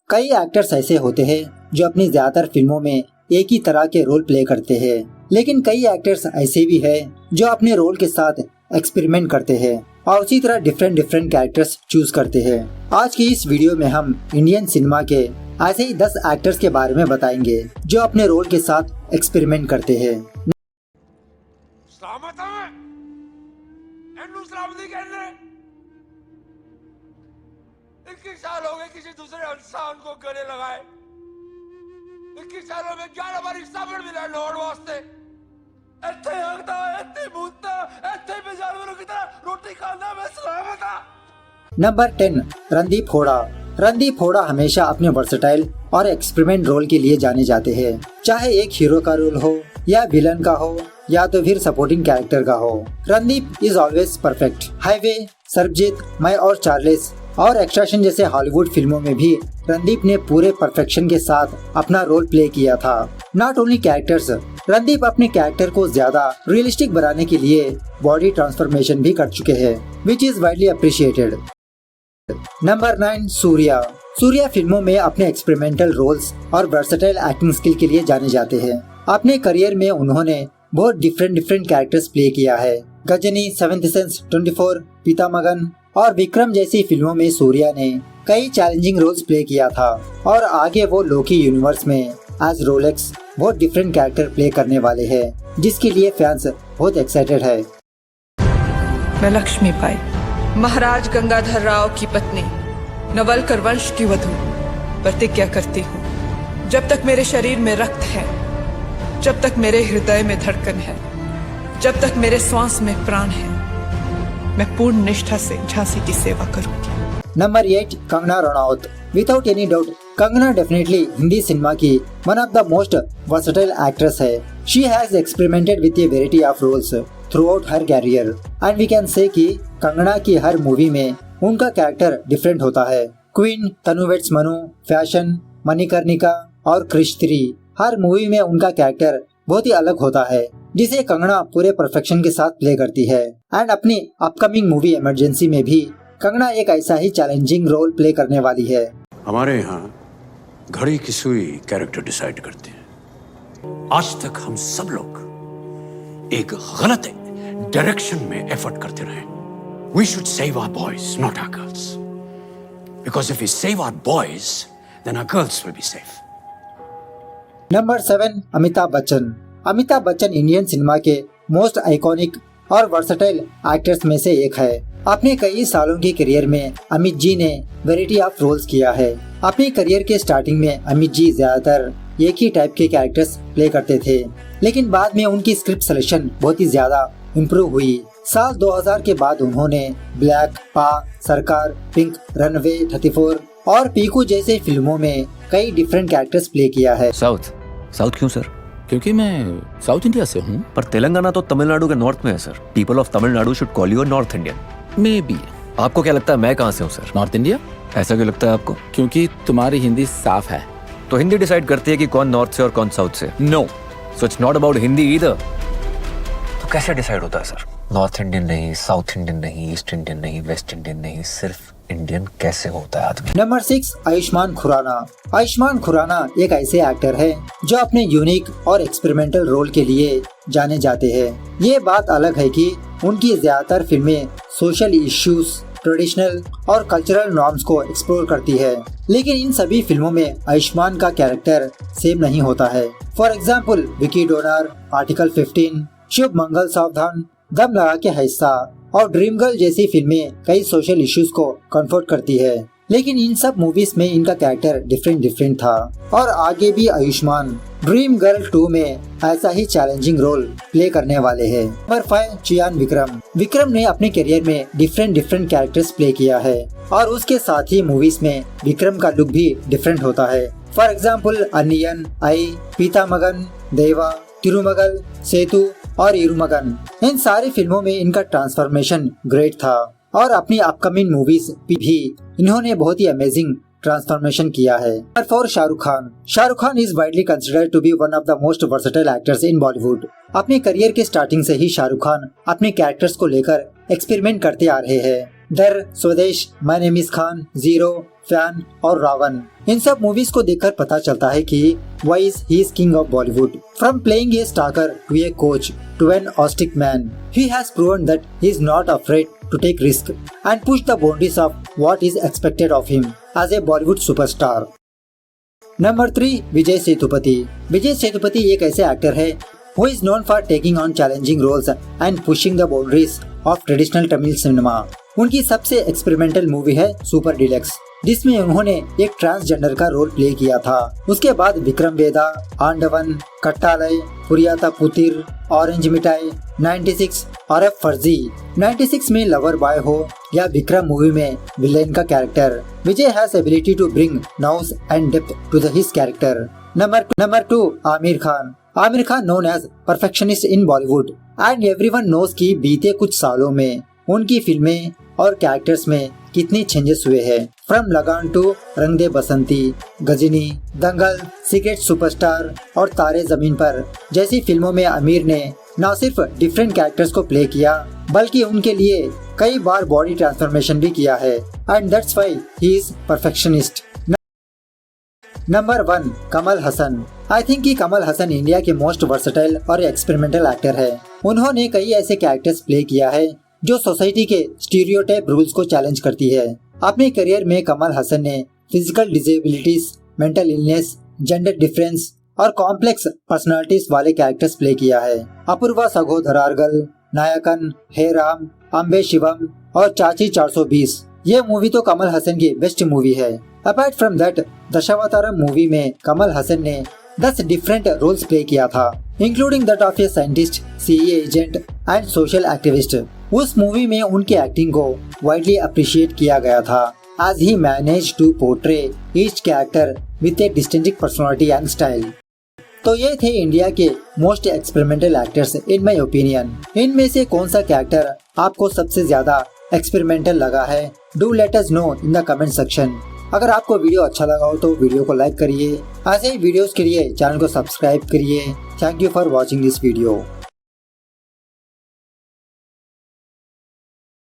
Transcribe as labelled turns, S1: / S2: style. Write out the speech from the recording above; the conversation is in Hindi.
S1: कई एक्टर्स ऐसे होते हैं जो अपनी ज्यादातर फिल्मों में एक ही तरह के रोल प्ले करते हैं, लेकिन कई एक्टर्स ऐसे भी हैं जो अपने रोल के साथ एक्सपेरिमेंट करते हैं और उसी तरह डिफरेंट कैरेक्टर्स चूज करते हैं। आज की इस वीडियो में हम इंडियन सिनेमा के ऐसे ही 10 एक्टर्स के बारे में बताएंगे जो अपने रोल के साथ एक्सपेरिमेंट करते हैं।
S2: साल हो गए किसी दूसरे इंसान को गले लगाए। 21 सालों में 11 बार साबुन मिला लौड़ वास्ते। ऐथे हगदा, ऐथे भूतता, ऐथे भी जानवरों की तरह रोटी खाना मैं सलामत था।
S1: नंबर 10 रणदीप हुडा। रणदीप हुडा हमेशा अपने वर्सेटाइल और एक्सपेरिमेंट रोल के लिए जाने जाते हैं, चाहे एक हीरो का रोल हो या विलन का हो या तो फिर सपोर्टिंग कैरेक्टर का हो। Randeep is always perfect. Highway, Sarabjit, मैं और चार्लेस और एक्सट्रैक्शन जैसे हॉलीवुड फिल्मों में भी रणदीप ने पूरे परफेक्शन के साथ अपना रोल प्ले किया था। नॉट ओनली कैरेक्टर्स, रणदीप अपने कैरेक्टर को ज्यादा रियलिस्टिक बनाने के लिए बॉडी ट्रांसफॉर्मेशन भी कर चुके हैं, which is widely appreciated. Number 9 Surya. Surya फिल्मों में अपने एक्सपेरिमेंटल रोल्स और वर्सेटाइल एक्टिंग स्किल के लिए जाने जाते हैं। अपने करियर में उन्होंने बहुत डिफरेंट कैरेक्टर्स प्ले किया है। गजनी, सेवेंथ सेंस, 24, पिता मगन और विक्रम जैसी फिल्मों में सूर्या ने कई चैलेंजिंग रोल्स प्ले किया था और आगे वो लोकी यूनिवर्स में एज रोलेक्स बहुत डिफरेंट कैरेक्टर प्ले करने वाले हैं, जिसके लिए फैंस बहुत एक्साइटेड है।
S3: मैं लक्ष्मी बाई, महाराज गंगाधर राव की पत्नी, नवलकर वंश की वधू, प्रतिज्ञा करती हूँ, जब तक मेरे शरीर में रक्त है, जब तक मेरे हृदय में धड़कन है, जब तक मेरे श्वास में प्राण है, मैं पूर्ण निष्ठा से झांसी की सेवा करूंगी।
S1: Number 8 Kangana Ranaut. Without any doubt Kangana definitely Hindi cinema की one of the most versatile actress है। She has experimented with a variety of roles throughout her career and we can say कि कंगना की हर मूवी में उनका कैरेक्टर डिफरेंट होता है। क्वीन, तनु वेड्स मनु, फैशन, मणिकर्णिका और क्रिश 3, हर मूवी में उनका कैरेक्टर बहुत ही अलग होता है, जिसे कंगना पूरे परफेक्शन के साथ प्ले करती है। एंड अपनी अपकमिंग मूवी इमरजेंसी में भी कंगना एक ऐसा ही चैलेंजिंग रोल प्ले करने वाली है।
S4: हमारे यहाँ घड़ी की सुई कैरेक्टर डिसाइड करते हैं। आज तक हम सब लोग एक गलत डायरेक्शन में एफर्ट करते रहे। We should save our boys, not our girls. Because if we save our boys, then our girls will be safe.
S1: Number 7 Amitabh Bachchan. Amitabh Bachchan Indian cinema के मोस्ट आइकॉनिक और वर्सेटाइल एक्टर्स में से एक है। अपने कई सालों के करियर में अमित जी ने वैरायटी ऑफ रोल्स किया है। अपने करियर के स्टार्टिंग में अमित जी ज्यादातर एक ही टाइप के कैरेक्टर्स प्ले करते थे, लेकिन बाद में उनकी स्क्रिप्ट सिलेक्शन बहुत ही ज्यादा इम्प्रूव हुई। साल 2000 के बाद उन्होंने ब्लैक, पा, सरकार, पिंक, रनवे, 34 और पीकू जैसे फिल्मों में कई डिफरेंट कैरेक्टर्स प्ले किया है।
S5: साउथ क्यों सर? क्योंकि मैं साउथ इंडिया से हूँ।
S6: पर तेलंगाना तो तमिलनाडु के नॉर्थ में है sir. People of Tamil Nadu should call you north Indian.
S5: May be.
S6: आपको क्या लगता है मैं कहाँ से हूँ सर?
S5: North India.
S6: ऐसा क्यों लगता है आपको?
S5: क्योंकि तुम्हारी हिंदी साफ है।
S6: तो हिंदी डिसाइड करती है कि कौन नॉर्थ से और कौन साउथ से?
S5: No,
S6: so it's not about Hindi either. तो कैसे डिसाइड होता है सर? नॉर्थ इंडियन नहीं, साउथ इंडियन नहीं, ईस्ट इंडियन नहीं, वेस्ट इंडियन नहीं, सिर्फ इंडियन कैसे होता है आदमी?
S1: नंबर 6 आयुष्मान खुराना। आयुष्मान खुराना एक ऐसे एक्टर है जो अपने यूनिक और एक्सपेरिमेंटल रोल के लिए जाने जाते हैं। ये बात अलग है कि उनकी ज्यादातर फिल्में सोशल इश्यूज, ट्रेडिशनल और कल्चरल नॉर्म्स को एक्सप्लोर करती है, लेकिन इन सभी फिल्मों में आयुष्मान का कैरेक्टर सेम नहीं होता है। For example Vicky donor, article 15, शुभ मंगल सावधान, दम लगा के हिस्सा और ड्रीम गर्ल जैसी फिल्में कई सोशल इश्यूज को कंफर्ट करती है, लेकिन इन सब मूवीज में इनका कैरेक्टर डिफरेंट था। और आगे भी आयुष्मान ड्रीम गर्ल 2 में ऐसा ही चैलेंजिंग रोल प्ले करने वाले हैं। नंबर 5 चियान विक्रम। विक्रम ने अपने करियर में डिफरेंट कैरेक्टर्स प्ले किया है और उसके साथ ही मूवीज में विक्रम का लुक भी डिफरेंट होता है। फॉर एग्जाम्पल अनियन, आई, पीता मगन, देवा, तिरुमगल, सेतु और इरुमगन, इन सारी फिल्मों में इनका ट्रांसफॉर्मेशन ग्रेट था और अपनी अपकमिंग मूवीज भी इन्होंने बहुत ही अमेजिंग ट्रांसफॉर्मेशन किया है। Number 4 Shahrukh Khan. Shahrukh Khan is widely considered to be one of the most versatile actors in Bollywood. अपने करियर के स्टार्टिंग से ही शाहरुख खान अपने कैरेक्टर्स को लेकर एक्सपेरिमेंट करते आ रहे हैं दर, स्वदेश, my name is Khan, zero, fan और रावण। इन सब मूवीज को देखकर पता चलता है कि he is king of Bollywood. From playing a stalker to a coach to an autistic man, he has proven that he is not afraid to take risk and push the boundaries of what is expected of him as a Bollywood superstar. Number 3, Vijay Sethupathi. Vijay Sethupathi एक ऐसे एक्टर है who is known for taking on challenging roles and pushing the boundaries of traditional Tamil cinema. उनकी सबसे एक्सपेरिमेंटल मूवी है सुपर डिलक्स, जिसमें उन्होंने एक ट्रांसजेंडर का रोल प्ले किया था। उसके बाद विक्रम वेदा, आंडवन, कट्टालय, पुरियाता पुतिर, ऑरेंज मिठाई, 96 और अब फर्जी। 96 में लवर बॉय हो या विक्रम मूवी में विलेन का character, Vijay has ability to bring nuance and depth to his character. Number 2, Aamir Khan. Aamir Khan known as perfectionist in Bollywood and everyone knows कि बीते कुछ सालों में उनकी फिल्में और कैरेक्टर्स में कितनी चेंजेस हुए हैं। फ्रॉम लगान टू रंग दे बसंती, गजनी, दंगल, सीक्रेट सुपरस्टार और तारे जमीन पर जैसी फिल्मों में आमिर ने न सिर्फ डिफरेंट कैरेक्टर्स को प्ले किया बल्कि उनके लिए कई बार बॉडी ट्रांसफॉर्मेशन भी किया है and that's why he is perfectionist. Number 1, Kamal Haasan. I think कि कमल हसन इंडिया के मोस्ट वर्सेटाइल और एक्सपेरिमेंटल एक्टर है। उन्होंने कई ऐसे कैरेक्टर्स प्ले किया है जो सोसाइटी के स्टीरियोटाइप रूल्स को चैलेंज करती है। अपने करियर में कमल हसन ने physical disabilities, mental illness, gender difference और कॉम्प्लेक्स पर्सनालिटीज वाले कैरेक्टर्स प्ले किया है। अपूर्वा सगोदरार्गल, नायकन, हे राम, अम्बे शिवम और चाची 420, ये मूवी तो कमल हसन की बेस्ट मूवी है। अपार्ट फ्रॉम दैट, दशावतारम मूवी में कमल हसन ने 10 डिफरेंट रोल्स प्ले किया था, including that of a scientist, CA agent and social activist. उस मूवी में उनकी एक्टिंग को वाइडली अप्रिशिएट किया गया था as he managed to portray each character with a distinct personality and style. तो ये थे इंडिया के most experimental actors in my opinion. इनमें से कौन सा कैरेक्टर आपको सबसे ज्यादा एक्सपेरिमेंटल लगा है? Do let us know in the comment section. अगर आपको वीडियो अच्छा लगा हो तो वीडियो को लाइक करिए। ऐसे ही वीडियोस के लिए चैनल को सब्सक्राइब करिए। Thank you for watching this video.